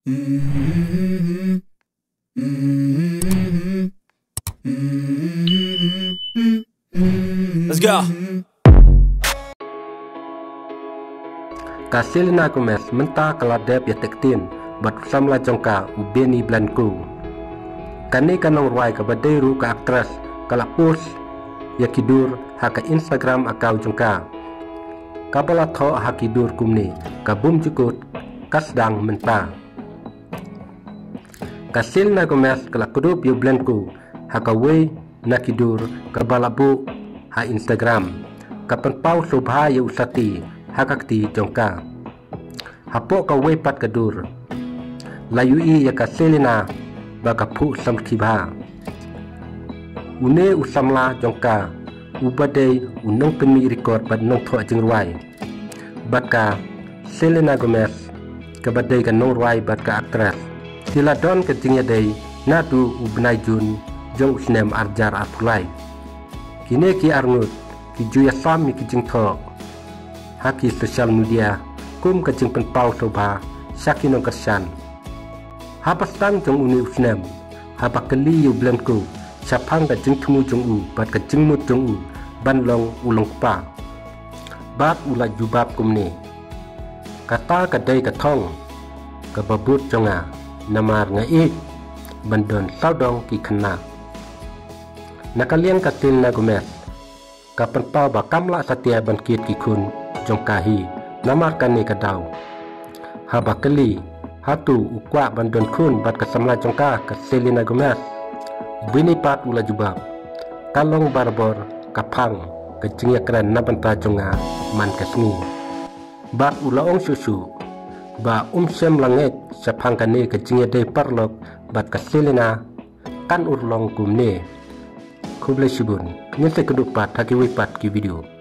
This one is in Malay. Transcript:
Let's go. Kasilina Gomez menta kaladep ya tektin bat samla jongka ubeni blanku. Kani kanong ruai ka baderu ka aktras kala post ya kidur haka Instagram akau jongka. Kabala tho hakidur kumni kabum jukut kasdang menta. Kasilina Gomez kala kudup yu blanku haka we nakidur kabalabu ha Instagram. Kapan pau subha yu usati hakakti jongka. Hapo ka wepat kadur. Layui ya Kasilina baka pu samkibha. Une usamla jongka. Ubadai unong pemi record bad nong tho jingruai. Baka Selena Gomez kabadai ka nong ruai bad ka aktras. Sila don ka jingya day nadu ubnai jun jong usnem arjar apulai. Kine ki arngut ki juya sam ki jing tho. Haki sosial media kum kajing penpau soba sakinong kersan. Hapastang jong uni usnem hapa keli yu blanku sapang kajing temu jong u bat kajing mut jong u banlong ulong pa bat ula jubab kumni kata kadai katong kababut jonga namar ngai bandon saudong ki kena nakalian Kasilina Gomez kapan pa bakamla satia bankit ki kun jongkahi namar kani kadau haba keli hatu ukwa bandon kun bat kasamla jongka Kasilina Gomez bini pat ula jubab kalong barbor kapang kecingya keren nabanta jonga man kasngi bat ula ong susu ba sem langit sapang kani kecingya day parlok bat Kasilina kan urlong kumne kuble sibun nyese kedupat haki wipat ki video.